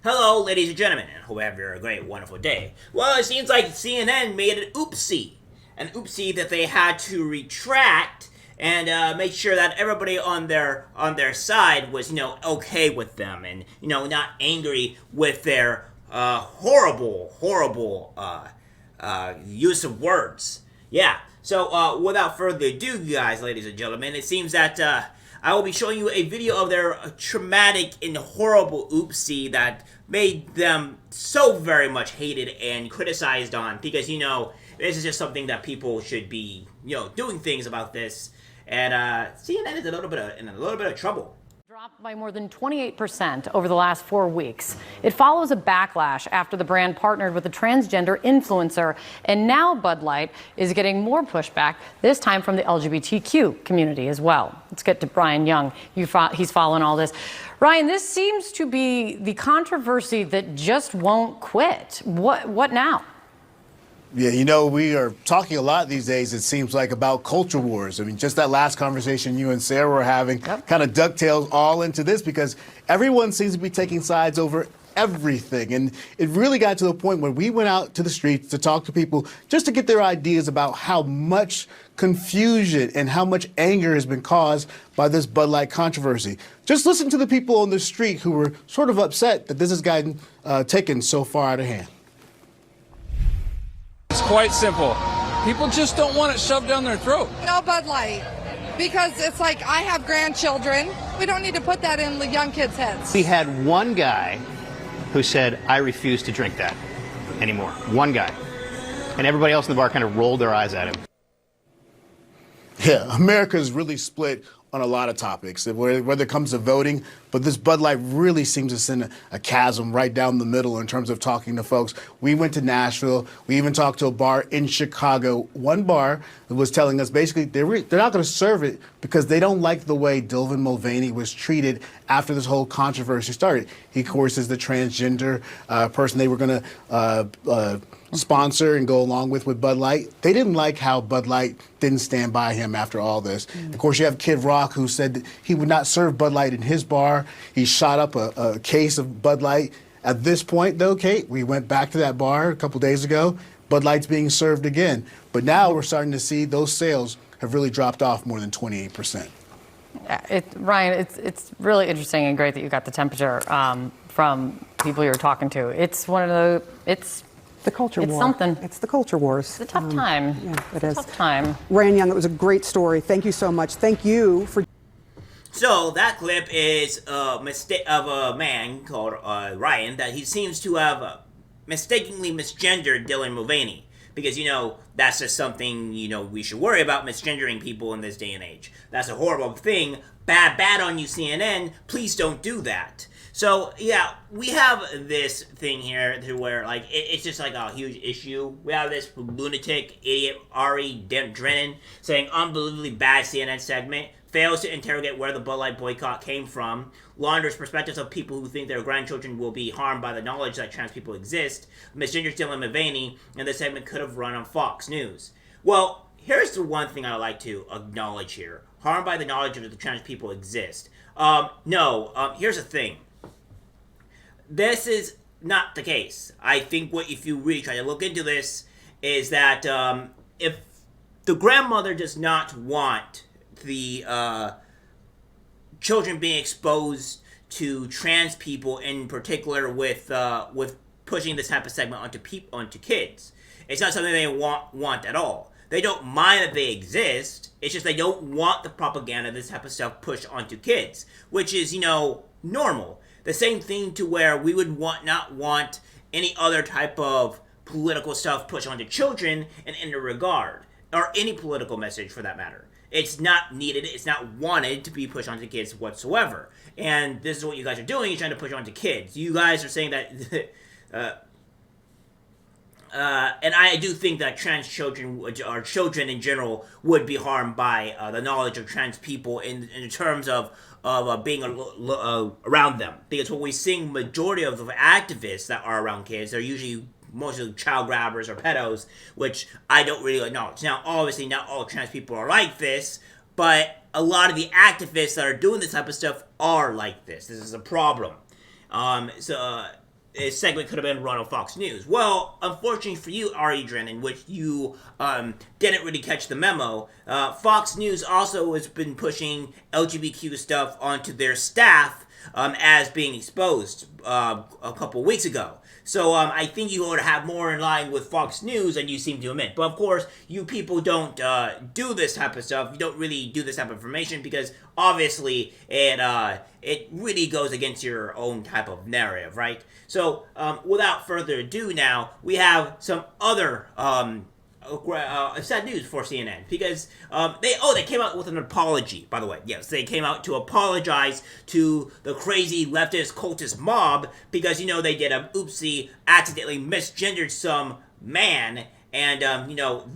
Hello, ladies and gentlemen, and hope you have a great, wonderful day. Well, it seems like CNN made an oopsie that they had to retract and make sure that everybody on their side was, okay with them, and not angry with their horrible use of words. Yeah. So without further ado, guys, ladies and gentlemen, it seems that I will be showing you a video of their traumatic and horrible oopsie that made them so very much hated and criticized on, because this is just something that people should be doing things about this, and CNN is in a little bit of trouble. Dropped by more than 28% over the last 4 weeks. It follows a backlash after the brand partnered with a transgender influencer, and now Bud Light is getting more pushback, this time from the LGBTQ community as well. Let's get to Brian Young. He's following all this. Ryan, this seems to be the controversy that just won't quit. What now? Yeah, we are talking a lot these days, it seems like, about culture wars. I mean, just that last conversation you and Sarah were having kind of ducktails all into this, because everyone seems to be taking sides over everything. And it really got to the point where we went out to the streets to talk to people just to get their ideas about how much confusion and how much anger has been caused by this Bud Light controversy. Just listen to the people on the street who were sort of upset that this has gotten taken so far out of hand. It's quite simple. People just don't want it shoved down their throat. No Bud Light, because it's like, I have grandchildren. We don't need to put that in the young kids' heads. We had one guy who said, I refuse to drink that anymore. One guy. And everybody else in the bar kind of rolled their eyes at him. Yeah, America's really split on a lot of topics, whether it comes to voting, but this Bud Light really seems to send a chasm right down the middle in terms of talking to folks. We went to Nashville. We even talked to a bar in Chicago. One bar was telling us basically they're not going to serve it because they don't like the way Dylan Mulvaney was treated after this whole controversy started. He, of course, is the transgender person they were going to sponsor and go along with Bud Light. They didn't like how Bud Light didn't stand by him after all this. Of course, you have Kid Rock, who said that he would not serve Bud Light in his bar. He shot up a case of Bud Light. At this point, though, Kate, we went back to that bar a couple days ago. Bud Light's being served again. But now we're starting to see those sales have really dropped off more than 28%. Ryan, it's really interesting and great that you got the temperature from people you're talking to. It's one of the culture war. It's something. It's the culture wars. It's a tough time. Yeah, it is. Tough time. Ryan Young, that was a great story. Thank you so much. Thank you for. So that clip is a mistake of a man called Ryan, that he seems to have mistakenly misgendered Dylan Mulvaney. Because, that's just something, we should worry about, misgendering people in this day and age. That's a horrible thing. Bad on you, CNN. Please don't do that. So, yeah, we have this thing here to where, it's just like a huge issue. We have this lunatic, idiot, Ari Drennan saying unbelievably bad CNN segment, fails to interrogate where the Bud Light boycott came from, launders perspectives of people who think their grandchildren will be harmed by the knowledge that trans people exist, misgenders Dylan Mulvaney, and this segment could have run on Fox News. Well, here's the one thing I like to acknowledge here. Harmed by the knowledge that the trans people exist. Here's the thing. This is not the case. I think if you really try to look into this, is that if the grandmother does not want the children being exposed to trans people, in particular with pushing this type of segment onto kids, it's not something they want at all. They don't mind that they exist. It's just they don't want the propaganda, this type of stuff, pushed onto kids, which is normal. The same thing to where we would not want any other type of political stuff pushed onto children in any regard, or any political message for that matter. It's not needed, it's not wanted to be pushed onto kids whatsoever. And this is what you guys are doing, you're trying to push onto kids. You guys are saying that, and I do think that trans children, or children in general, would be harmed by the knowledge of trans people in terms of being around them. Because what we see, majority of the activists that are around kids, they're usually mostly child grabbers or pedos, which I don't really acknowledge. Now, obviously, not all trans people are like this, but a lot of the activists that are doing this type of stuff are like this. This is a problem. a segment could have been run on Fox News. Well, unfortunately for you, Ari Dren, in which you didn't really catch the memo, Fox News also has been pushing LGBTQ stuff onto their staff as being exposed a couple weeks ago. So I think you ought to have more in line with Fox News than you seem to admit. But of course, you people don't do this type of stuff. You don't really do this type of information because obviously it really goes against your own type of narrative, right? So without further ado, now we have some other sad news for CNN because they came out with an apology. By the way, yes, they came out to apologize to the crazy leftist cultist mob because they did a oopsie, accidentally misgendered some man, and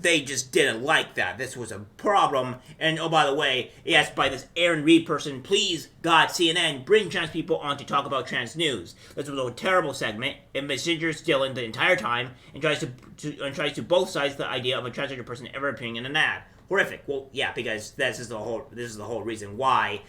they just didn't like that. This was a problem. And oh, by the way, yes, by this Aaron Reed person, please God, CNN, bring trans people on to talk about trans news. This was a terrible segment. It misgenders Dylan the entire time and tries to both sides the idea of a transgender person ever appearing in an ad. Horrific. Well, yeah, because this is the whole reason why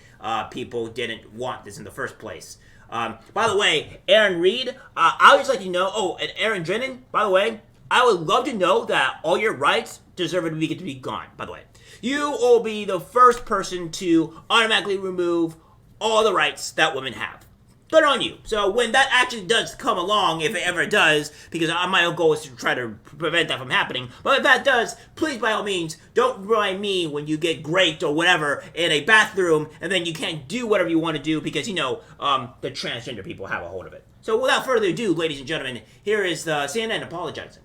people didn't want this in the first place. By the way, Aaron Reed, I would just like to know. Oh, and Aaron Drennan, by the way, I would love to know that all your rights deserve to be gone, by the way. You will be the first person to automatically remove all the rights that women have. Good on you. So when that actually does come along, if it ever does, because my goal is to try to prevent that from happening, but if that does, please by all means, don't remind me when you get raped or whatever in a bathroom and then you can't do whatever you want to do because, the transgender people have a hold of it. So without further ado, ladies and gentlemen, here is CNN apologizing.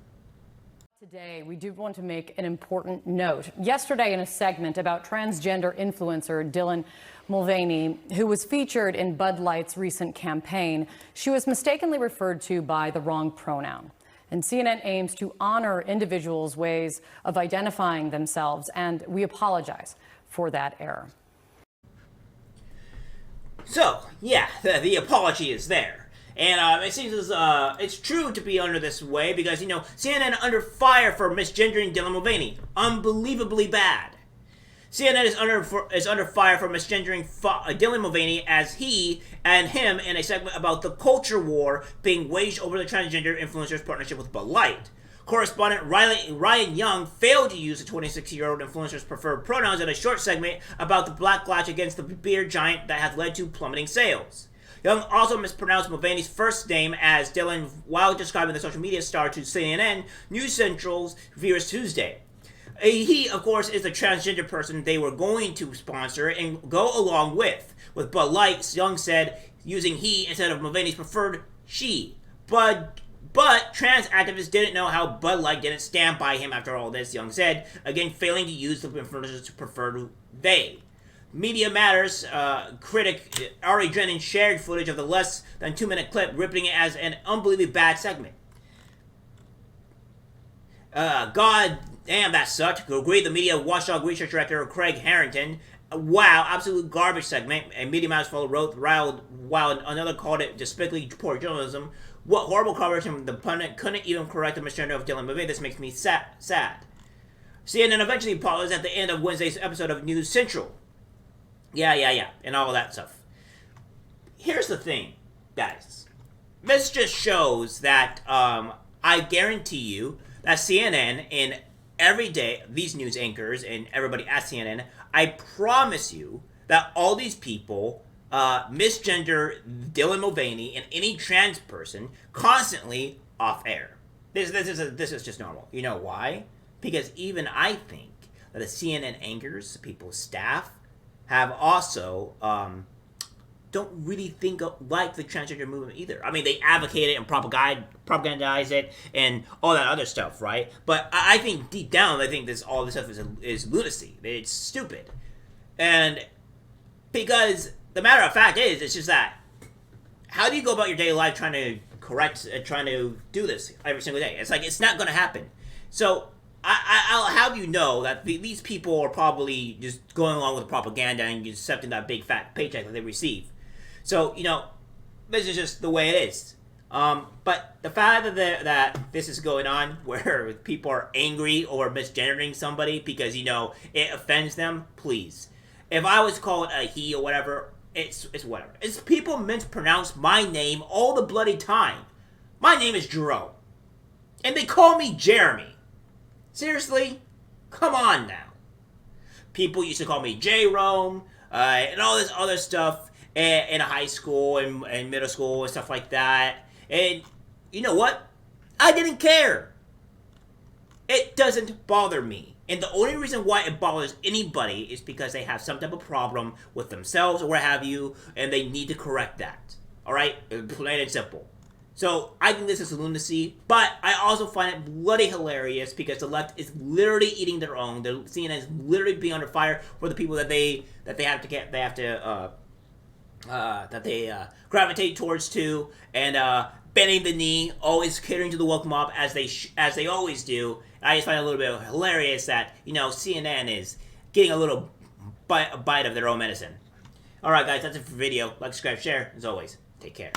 Today, we do want to make an important note. Yesterday, in a segment about transgender influencer Dylan Mulvaney, who was featured in Bud Light's recent campaign, she was mistakenly referred to by the wrong pronoun. And CNN aims to honor individuals' ways of identifying themselves, and we apologize for that error. So, yeah, the apology is there. And it seems as it's true to be under this way because, CNN under fire for misgendering Dylan Mulvaney. Unbelievably bad. CNN is under fire for misgendering Dylan Mulvaney as he and him in a segment about the culture war being waged over the transgender influencer's partnership with Bud Light. Correspondent Ryan Young failed to use the 26-year-old influencer's preferred pronouns in a short segment about the backlash against the beer giant that has led to plummeting sales. Young also mispronounced Mulvaney's first name as Dylan while describing the social media star to CNN News Central's viewers Tuesday. He, of course, is the transgender person they were going to sponsor and go along with. With Bud Light, Young said, using he instead of Mulvaney's preferred she. But trans activists didn't know how Bud Light didn't stand by him after all this, Young said, again failing to use the influencers preferred they. Media Matters critic Ari Drennan shared footage of the less than 2-minute clip, ripping it as an unbelievably bad segment. God damn, that sucked. Agreed, the media watchdog research director Craig Harrington. Wow, absolute garbage segment. And Media Matters wrote, while another called it despicably poor journalism. What horrible coverage, and the pundit couldn't even correct the misgender of Dylan Mulvaney. This makes me sad. CNN eventually apologized at the end of Wednesday's episode of News Central. Yeah, and all that stuff. Here's the thing, guys. This just shows that I guarantee you that CNN and every day, these news anchors and everybody at CNN, I promise you that all these people misgender Dylan Mulvaney and any trans person constantly off air. This is just normal. You know why? Because even I think that the CNN anchors, people's staff, have also don't really think like the transgender movement either. I mean, they advocate it and propagandize it and all that other stuff, right? But I think deep down, I think all this stuff is lunacy. It's stupid. And because the matter of fact is, it's just that, how do you go about your daily life trying to do this every single day? It's like, it's not going to happen. So I'll have you know that these people are probably just going along with the propaganda and accepting that big fat paycheck that they receive. So, this is just the way it is. But the fact that this is going on, where people are angry or misgendering somebody because, it offends them, please. If I was called a he or whatever, it's whatever. It's people mispronounce my name all the bloody time. My name is Jerome. And they call me Jeremy. Seriously? Come on now. People used to call me J-Rome, and all this other stuff in high school and middle school and stuff like that. And you know what? I didn't care. It doesn't bother me. And the only reason why it bothers anybody is because they have some type of problem with themselves or what have you, and they need to correct that. Alright? Plain and simple. So, I think this is lunacy, but I also find it bloody hilarious because the left is literally eating their own. The CNN is literally being under fire for the people that they gravitate towards too, and bending the knee, always catering to the woke mob as they always do. And I just find it a little bit hilarious that, you know, CNN is getting a little bite of their own medicine. Alright guys, that's it for the video. Like, subscribe, share. As always, take care.